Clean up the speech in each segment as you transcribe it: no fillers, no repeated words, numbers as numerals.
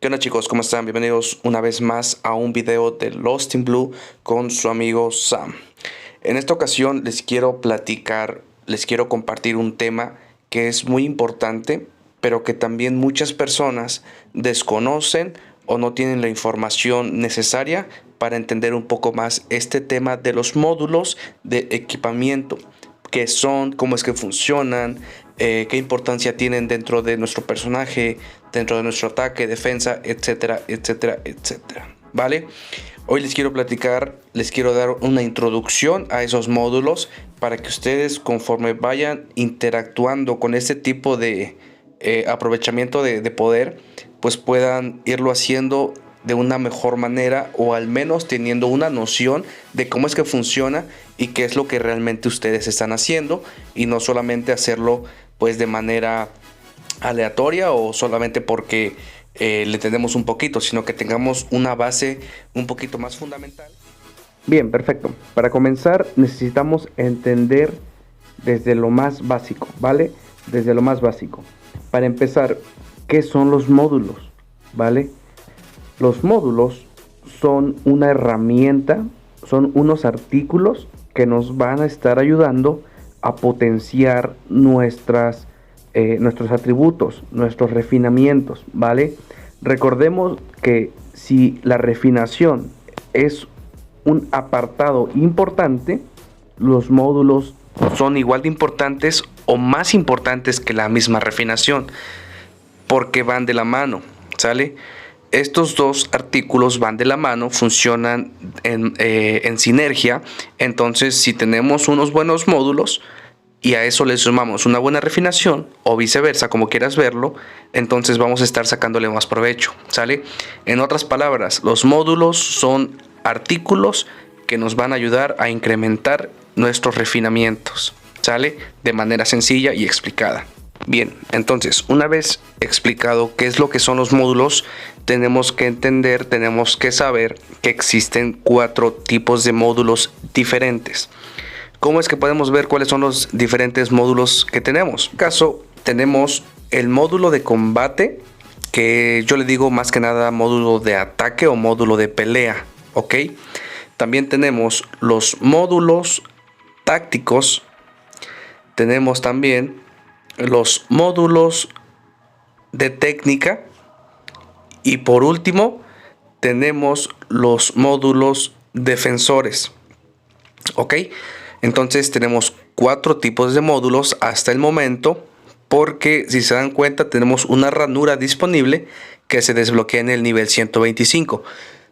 ¿Qué onda chicos? ¿Cómo están? Bienvenidos una vez más a un video de Lost in Blue con su amigo Sam. En esta ocasión les quiero platicar, les quiero compartir un tema que es muy importante, pero que también muchas personas desconocen o no tienen la información necesaria para entender un poco más este tema de los módulos de equipamiento. ¿Qué son? ¿Cómo es que funcionan? ¿Qué importancia tienen dentro de nuestro personaje, dentro de nuestro ataque, defensa, etcétera, etcétera, etcétera? ¿Vale? Hoy les quiero platicar, les quiero dar una introducción a esos módulos para que ustedes, conforme vayan interactuando con este tipo de aprovechamiento de poder, pues puedan irlo haciendo de una mejor manera, o al menos teniendo una noción de cómo es que funciona y qué es lo que realmente ustedes están haciendo, y no solamente hacerlo pues de manera aleatoria o solamente porque le entendemos un poquito, sino que tengamos una base un poquito más fundamental. Bien, perfecto. Para comenzar necesitamos entender desde lo más básico, ¿vale? Desde lo más básico. Para empezar, ¿qué son los módulos? ¿Vale? Los módulos son una herramienta, son unos artículos que nos van a estar ayudando a potenciar nuestros atributos, nuestros refinamientos, ¿vale? Recordemos que si la refinación es un apartado importante, los módulos son igual de importantes o más importantes que la misma refinación, porque van de la mano, ¿sale? Estos dos artículos van de la mano, funcionan en sinergia. Entonces, si tenemos unos buenos módulos y a eso le sumamos una buena refinación, o viceversa, como quieras verlo, entonces vamos a estar sacándole más provecho, ¿sale? En otras palabras, los módulos son artículos que nos van a ayudar a incrementar nuestros refinamientos, ¿sale? De manera sencilla y explicada. Bien, entonces, una vez explicado qué es lo que son los módulos, tenemos que entender, tenemos que saber que existen 4 tipos de módulos diferentes. ¿Cómo es que podemos ver cuáles son los diferentes módulos que tenemos? En este caso, tenemos el módulo de combate, que yo le digo más que nada módulo de ataque o módulo de pelea, ¿ok? También tenemos los módulos tácticos, tenemos también los módulos de técnica, y por último tenemos los módulos defensores, ¿ok? Entonces tenemos 4 tipos de módulos hasta el momento, porque si se dan cuenta tenemos una ranura disponible que se desbloquea en el nivel 125.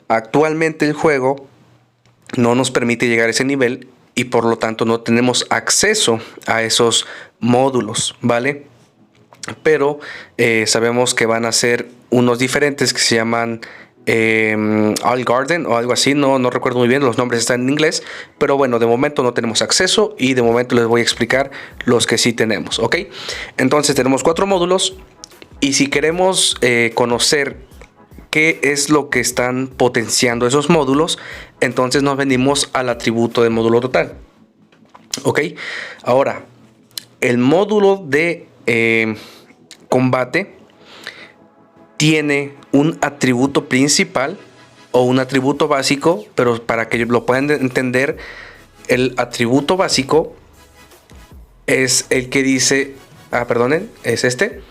Actualmente el juego no nos permite llegar a ese nivel y por lo tanto no tenemos acceso a esos módulos, ¿vale? Pero sabemos que van a ser unos diferentes que se llaman All Garden o algo así, no recuerdo muy bien, los nombres están en inglés, pero bueno, de momento no tenemos acceso y de momento les voy a explicar los que sí tenemos, ¿ok? Entonces tenemos 4 módulos, y si queremos conocer qué es lo que están potenciando esos módulos, entonces nos venimos al atributo del módulo total, ¿ok? Ahora, el módulo de combate tiene un atributo principal o un atributo básico, pero para que lo puedan entender, el atributo básico es el que dice, es este,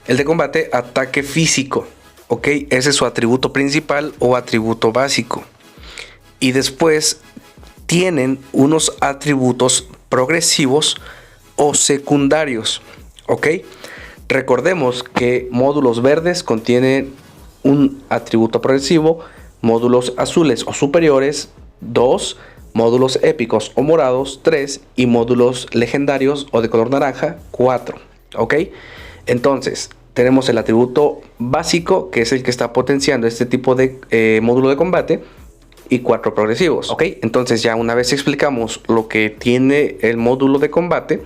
el de combate, ataque físico, ¿ok? Ese es su atributo principal o atributo básico. Y después tienen unos atributos progresivos o secundarios, ¿ok? Recordemos que módulos verdes contienen un atributo progresivo, módulos azules o superiores 2, módulos épicos o morados 3 y módulos legendarios o de color naranja 4, ¿ok? Entonces tenemos el atributo básico, que es el que está potenciando este tipo de módulo de combate, y 4 progresivos, ¿ok? Entonces ya una vez explicamos lo que tiene el módulo de combate,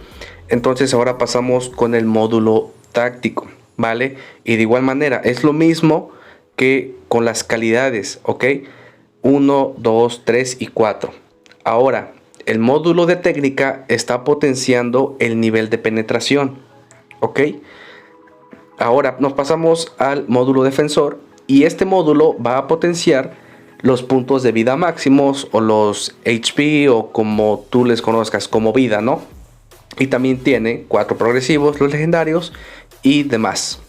entonces ahora pasamos con el módulo táctico, ¿vale? Y de igual manera es lo mismo que con las calidades, ¿ok? 1, 2, 3 y 4. Ahora, el módulo de técnica está potenciando el nivel de penetración, ¿ok? Ahora nos pasamos al módulo defensor, y este módulo va a potenciar los puntos de vida máximos o los HP o como tú les conozcas como vida, ¿no? Y también tiene 4 progresivos, los legendarios y demás.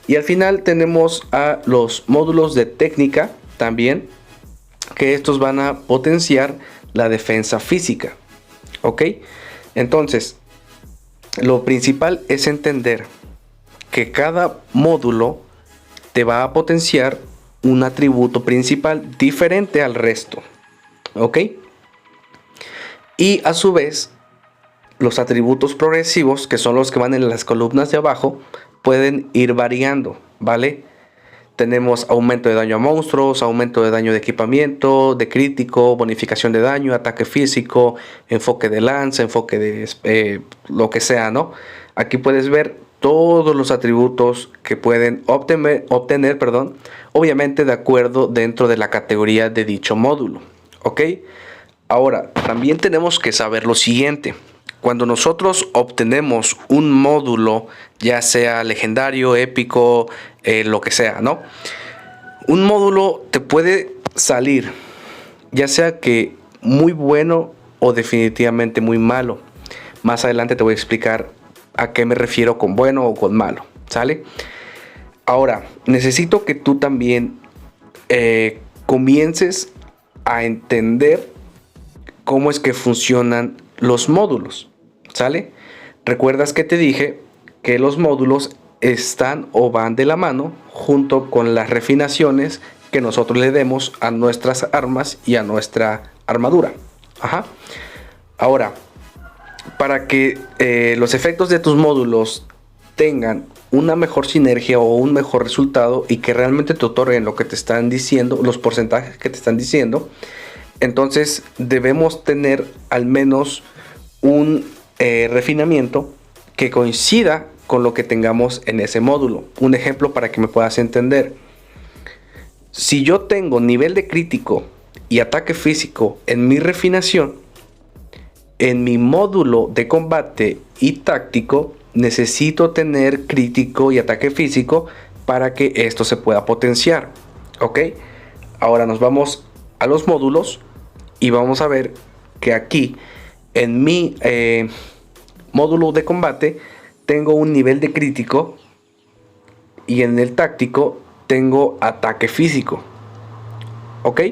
Y al final tenemos a los módulos de técnica también, que estos van a potenciar la defensa física. ¿Ok? Entonces, lo principal es entender que cada módulo te va a potenciar un atributo principal diferente al resto. ¿Ok? Y a su vez, los atributos progresivos, que son los que van en las columnas de abajo, pueden ir variando, ¿vale? Tenemos aumento de daño a monstruos, aumento de daño de equipamiento, de crítico, bonificación de daño, ataque físico, enfoque de lanza, enfoque de lo que sea, ¿no? Aquí puedes ver todos los atributos que pueden obtener, obviamente de acuerdo dentro de la categoría de dicho módulo, ¿ok? Ahora, también tenemos que saber lo siguiente. Cuando nosotros obtenemos un módulo, ya sea legendario, épico, lo que sea, ¿no? Un módulo te puede salir, ya sea que muy bueno o definitivamente muy malo. Más adelante te voy a explicar a qué me refiero con bueno o con malo, ¿sale? Ahora, necesito que tú también comiences a entender cómo es que funcionan los módulos, ¿sale? ¿Recuerdas que te dije que los módulos están o van de la mano junto con las refinaciones que nosotros le demos a nuestras armas y a nuestra armadura? Ajá. Ahora, para que los efectos de tus módulos tengan una mejor sinergia o un mejor resultado y que realmente te otorguen lo que te están diciendo, los porcentajes que te están diciendo, entonces debemos tener al menos un refinamiento que coincida con lo que tengamos en ese módulo. Un ejemplo para que me puedas entender: si yo tengo nivel de crítico y ataque físico en mi refinación, en mi módulo de combate y táctico necesito tener crítico y ataque físico para que esto se pueda potenciar. ¿Ok? Ahora nos vamos a los módulos y vamos a ver que aquí en mi módulo de combate tengo un nivel de crítico y en el táctico tengo ataque físico. ¿Ok?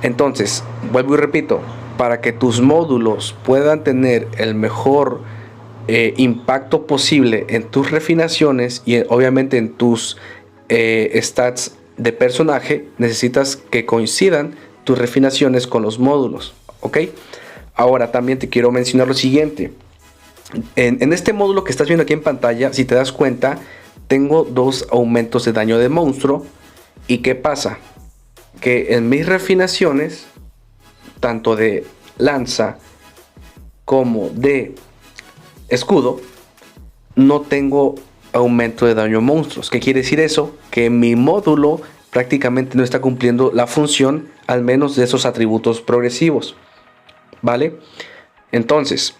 Entonces, vuelvo y repito, para que tus módulos puedan tener el mejor impacto posible en tus refinaciones y obviamente en tus stats de personaje, necesitas que coincidan tus refinaciones con los módulos. ¿Ok? Ahora también te quiero mencionar lo siguiente. En este módulo que estás viendo aquí en pantalla, si te das cuenta, tengo 2 aumentos de daño de monstruo. ¿Y qué pasa? Que en mis refinaciones, tanto de lanza como de escudo, no tengo aumento de daño a monstruos. ¿Qué quiere decir eso? Que mi módulo prácticamente no está cumpliendo la función, al menos de esos atributos progresivos, ¿vale? Entonces,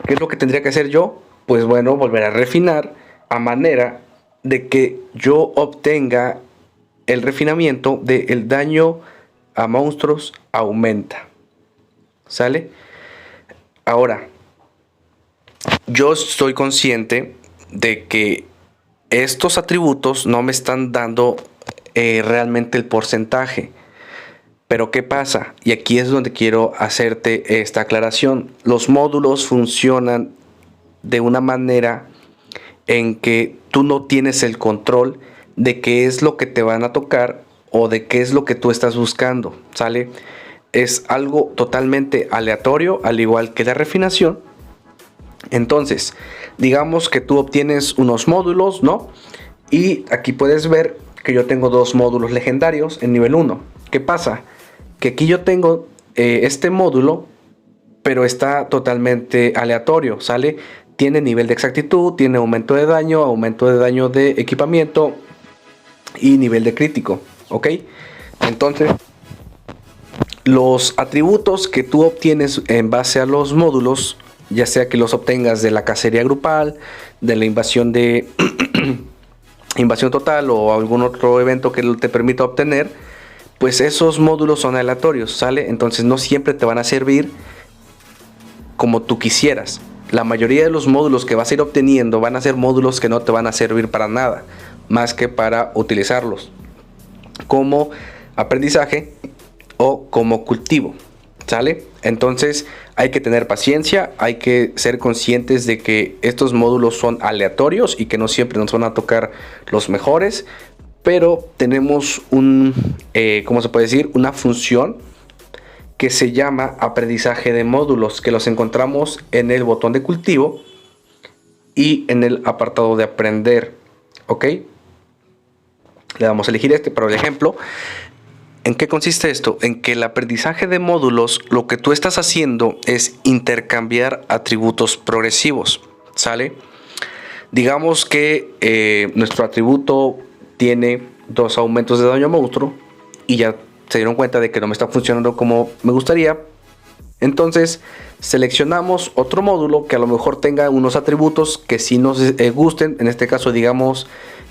¿qué es lo que tendría que hacer yo? Pues bueno, volver a refinar a manera de que yo obtenga el refinamiento de el daño a monstruos aumenta. ¿Sale? Ahora, yo estoy consciente de que estos atributos no me están dando realmente el porcentaje. Pero ¿qué pasa? Y aquí es donde quiero hacerte esta aclaración. Los módulos funcionan de una manera en que tú no tienes el control de qué es lo que te van a tocar o de qué es lo que tú estás buscando, ¿sale? Es algo totalmente aleatorio, al igual que la refinación. Entonces, digamos que tú obtienes unos módulos, ¿no? Y aquí puedes ver que yo tengo 2 módulos legendarios en nivel 1. ¿Qué pasa? Que aquí yo tengo este módulo, pero está totalmente aleatorio, ¿sale? Tiene nivel de exactitud, tiene aumento de daño de equipamiento y nivel de crítico, ¿ok? Entonces, los atributos que tú obtienes en base a los módulos, ya sea que los obtengas de la cacería grupal, de la invasión de invasión total o algún otro evento que te permita obtener, pues esos módulos son aleatorios, ¿sale? Entonces no siempre te van a servir como tú quisieras. La mayoría de los módulos que vas a ir obteniendo van a ser módulos que no te van a servir para nada, más que para utilizarlos como aprendizaje o como cultivo, ¿sale? Entonces hay que tener paciencia, hay que ser conscientes de que estos módulos son aleatorios y que no siempre nos van a tocar los mejores, pero tenemos ¿cómo se puede decir? Una función que se llama aprendizaje de módulos, que los encontramos en el botón de cultivo y en el apartado de aprender, ¿ok? Le damos a elegir este para el ejemplo. ¿En qué consiste esto? En que el aprendizaje de módulos, lo que tú estás haciendo es intercambiar atributos progresivos, ¿sale? Digamos que nuestro atributo tiene 2 aumentos de daño a monstruo y ya se dieron cuenta de que no me está funcionando como me gustaría. Entonces seleccionamos otro módulo que a lo mejor tenga unos atributos que sí nos gusten. En este caso, digamos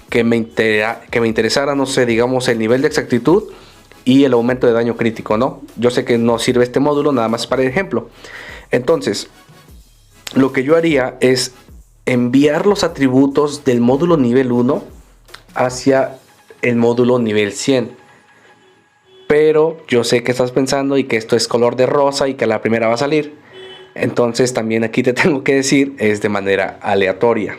que me interesara, no sé, digamos el nivel de exactitud y el aumento de daño crítico, ¿no? Yo sé que no sirve este módulo, nada más para el ejemplo. Entonces, lo que yo haría es enviar los atributos del módulo nivel 1 hacia el módulo nivel 100. Pero yo sé que estás pensando y que esto es color de rosa y que la primera va a salir. Entonces también aquí te tengo que decir, es de manera aleatoria.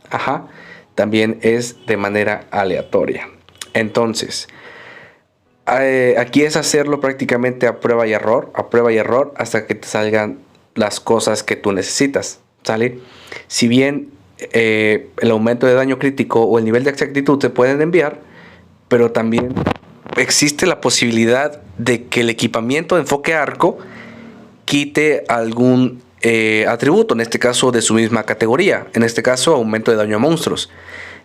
Ajá, también es de manera aleatoria. Entonces, aquí es hacerlo prácticamente a prueba y error hasta que te salgan las cosas que tú necesitas, ¿sale? Si bien el aumento de daño crítico o el nivel de exactitud se pueden enviar, pero también existe la posibilidad de que el equipamiento de enfoque arco quite algún atributo, en este caso de su misma categoría, en este caso aumento de daño a monstruos.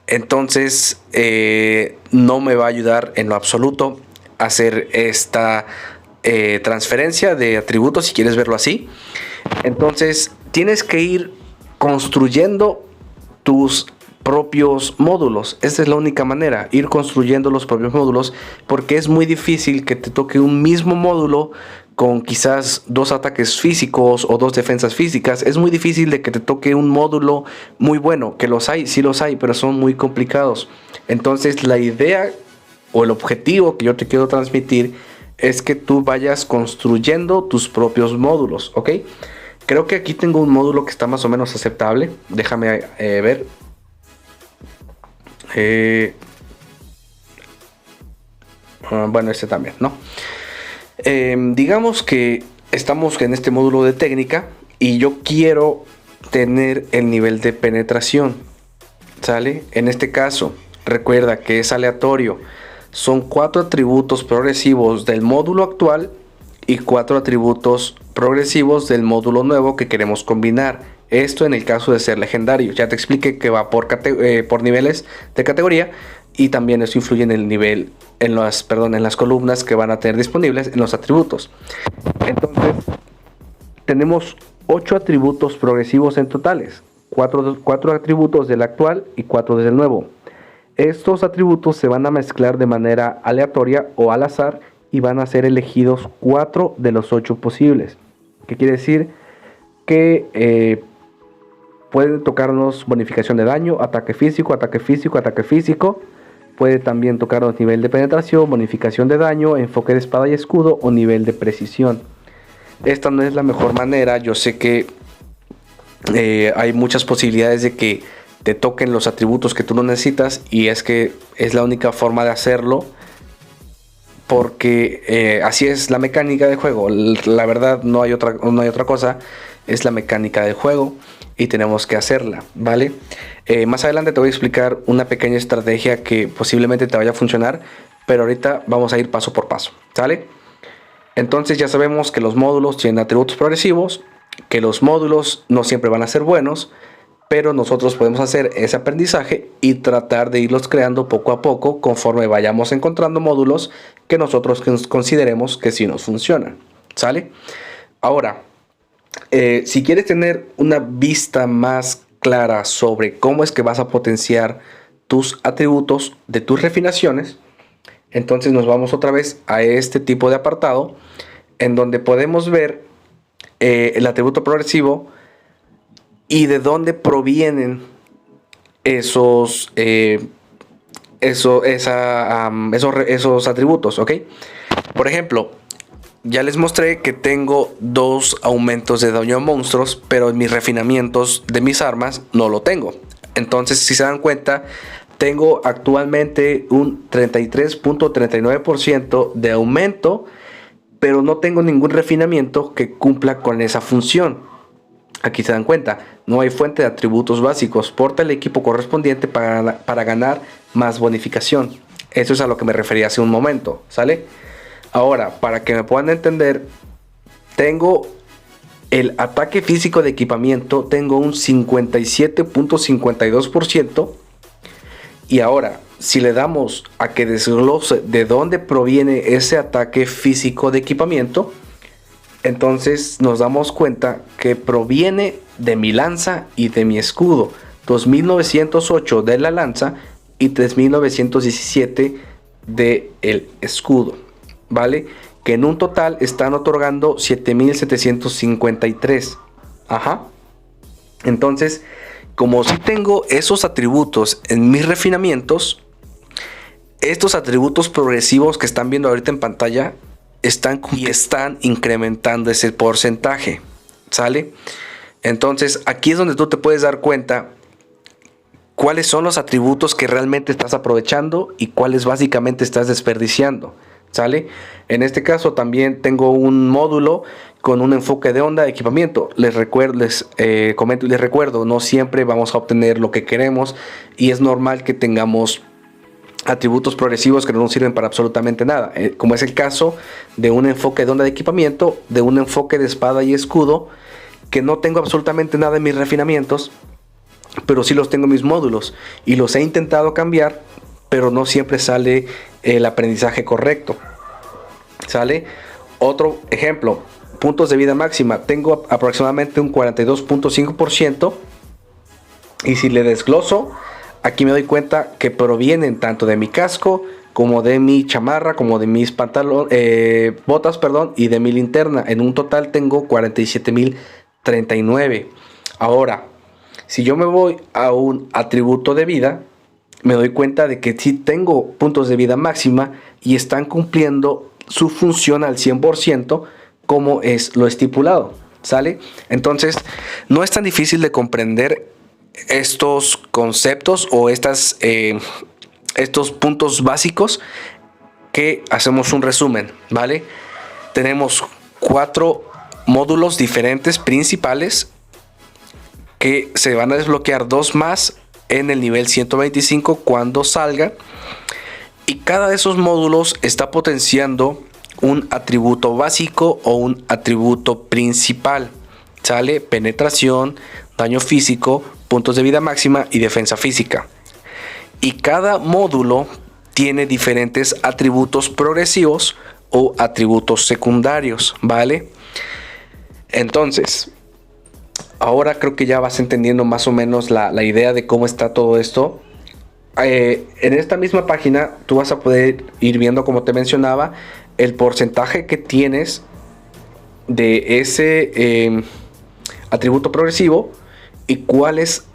Entonces no me va a ayudar en lo absoluto a hacer esta transferencia de atributos, si quieres verlo así. Entonces tienes que ir construyendo tus propios módulos. Esta es la única manera, ir construyendo los propios módulos, porque es muy difícil que te toque un mismo módulo con quizás 2 ataques físicos o 2 defensas físicas. Es muy difícil de que te toque un módulo muy bueno, que los hay, sí los hay, pero son muy complicados. Entonces la idea o el objetivo que yo te quiero transmitir es que tú vayas construyendo tus propios módulos, ¿ok? Creo que aquí tengo un módulo que está más o menos aceptable. Déjame ver. Bueno, este también, ¿no? Digamos que estamos en este módulo de técnica y yo quiero tener el nivel de penetración, ¿sale? En este caso, recuerda que es aleatorio. Son 4 atributos progresivos del módulo actual y 4 atributos progresivos del módulo nuevo que queremos combinar. Esto en el caso de ser legendario. Ya te expliqué que va por niveles de categoría, y también eso influye en el nivel, en las columnas que van a tener disponibles en los atributos. Entonces, tenemos 8 atributos progresivos en totales. 4 atributos del actual y 4 del nuevo. Estos atributos se van a mezclar de manera aleatoria o al azar y van a ser elegidos 4 de los 8 posibles. ¿Qué quiere decir? Que puede tocarnos bonificación de daño, ataque físico, ataque físico, ataque físico. Puede también tocarnos nivel de penetración, bonificación de daño, enfoque de espada y escudo o nivel de precisión. Esta no es la mejor manera. Yo sé que hay muchas posibilidades de que te toquen los atributos que tú no necesitas, y es que es la única forma de hacerlo, porque así es la mecánica del juego. La verdad, no hay otra cosa. Es la mecánica del juego y tenemos que hacerla, ¿vale? Más adelante te voy a explicar una pequeña estrategia que posiblemente te vaya a funcionar, pero ahorita vamos a ir paso por paso, ¿sale? Entonces ya sabemos que los módulos tienen atributos progresivos, que los módulos no siempre van a ser buenos, pero nosotros podemos hacer ese aprendizaje y tratar de irlos creando poco a poco conforme vayamos encontrando módulos que nosotros consideremos que sí nos funcionan, ¿sale? Ahora, si quieres tener una vista más clara sobre cómo es que vas a potenciar tus atributos de tus refinaciones. Entonces nos vamos otra vez a este tipo de apartado en donde podemos ver el atributo progresivo y de dónde provienen esos atributos, ¿ok? Por ejemplo, ya les mostré que tengo 2 aumentos de daño a monstruos, pero en mis refinamientos de mis armas no lo tengo. Entonces, si se dan cuenta, tengo actualmente un 33.39% de aumento, pero no tengo ningún refinamiento que cumpla con esa función. Aquí se dan cuenta, no hay fuente de atributos básicos. Porta el equipo correspondiente para ganar más bonificación. Eso es a lo que me refería hace un momento, ¿sale? Ahora, para que me puedan entender, tengo el ataque físico de equipamiento, tengo un 57.52%. Y ahora, si le damos a que desglose de dónde proviene ese ataque físico de equipamiento, entonces nos damos cuenta que proviene de mi lanza y de mi escudo. 2908 de la lanza y 3917 de el escudo, ¿vale? Que en un total están otorgando 7753. Ajá. Entonces, como si tengo esos atributos en mis refinamientos, estos atributos progresivos que están viendo ahorita en pantalla están incrementando ese porcentaje, ¿sale? Entonces aquí es donde tú te puedes dar cuenta cuáles son los atributos que realmente estás aprovechando y cuáles básicamente estás desperdiciando, ¿sale? En este caso también tengo un módulo con un enfoque de onda de equipamiento. Les comento y les recuerdo, no siempre vamos a obtener lo que queremos y es normal que tengamos atributos progresivos que no nos sirven para absolutamente nada, como es el caso de un enfoque de onda de equipamiento, de un enfoque de espada y escudo, que no tengo absolutamente nada en mis refinamientos, pero sí los tengo en mis módulos y los he intentado cambiar, pero no siempre sale el aprendizaje correcto, ¿sale? Otro ejemplo, puntos de vida máxima, tengo aproximadamente un 42.5%, y si le desgloso, aquí me doy cuenta que provienen tanto de mi casco como de mi chamarra, como de mis botas, perdón, y de mi linterna. En un total tengo 47.039. Ahora, si yo me voy a un atributo de vida, me doy cuenta de que sí tengo puntos de vida máxima y están cumpliendo su función al 100% como es lo estipulado, ¿sale? Entonces, no es tan difícil de comprender estos conceptos o estos puntos básicos, que hacemos un resumen, ¿vale? Tenemos 4 módulos diferentes principales que se van a desbloquear 2 más en el nivel 125 cuando salga, y cada de esos módulos está potenciando un atributo básico o un atributo principal, ¿sale? Penetración, daño físico, puntos de vida máxima y defensa física. Y cada módulo tiene diferentes atributos progresivos o atributos secundarios, ¿vale? Entonces, ahora creo que ya vas entendiendo más o menos la idea de cómo está todo esto. En esta misma página tú vas a poder ir viendo, como te mencionaba, el porcentaje que tienes de ese atributo progresivo y cuáles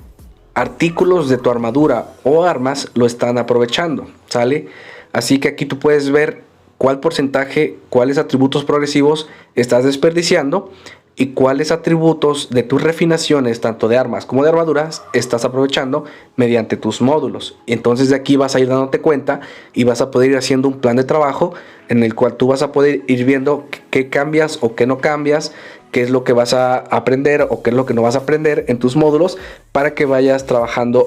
artículos de tu armadura o armas lo están aprovechando, ¿sale? Así que aquí tú puedes ver cuál porcentaje, cuáles atributos progresivos estás desperdiciando y cuáles atributos de tus refinaciones, tanto de armas como de armaduras, estás aprovechando mediante tus módulos. Y entonces de aquí vas a ir dándote cuenta y vas a poder ir haciendo un plan de trabajo en el cual tú vas a poder ir viendo qué cambias o qué no cambias, qué es lo que vas a aprender o qué es lo que no vas a aprender en tus módulos, para que vayas trabajando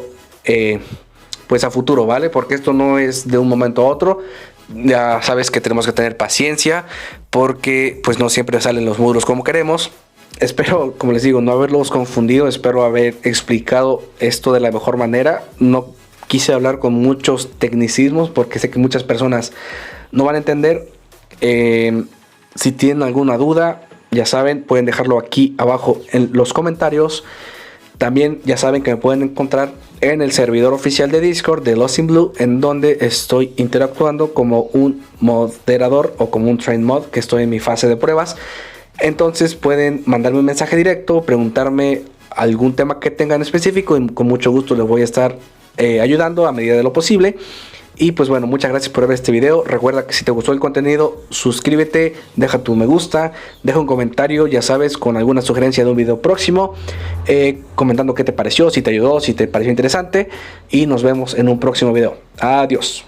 pues a futuro, ¿vale? Porque esto no es de un momento a otro. Ya sabes que tenemos que tener paciencia porque pues no siempre salen los módulos como queremos. Espero, como les digo, no haberlos confundido. Espero haber explicado esto de la mejor manera. No quise hablar con muchos tecnicismos porque sé que muchas personas no van a entender. Si tienen alguna duda, ya saben, pueden dejarlo aquí abajo en los comentarios. También ya saben que me pueden encontrar en el servidor oficial de Discord de Lost in Blue, en donde estoy interactuando como un moderador o como un train mod, que estoy en mi fase de pruebas. Entonces pueden mandarme un mensaje directo, preguntarme algún tema que tengan específico y con mucho gusto les voy a estar ayudando a medida de lo posible. Y pues bueno, muchas gracias por ver este video. Recuerda que si te gustó el contenido, suscríbete, deja tu me gusta, deja un comentario, ya sabes, con alguna sugerencia de un video próximo, comentando qué te pareció, si te ayudó, si te pareció interesante. Y nos vemos en un próximo video. Adiós.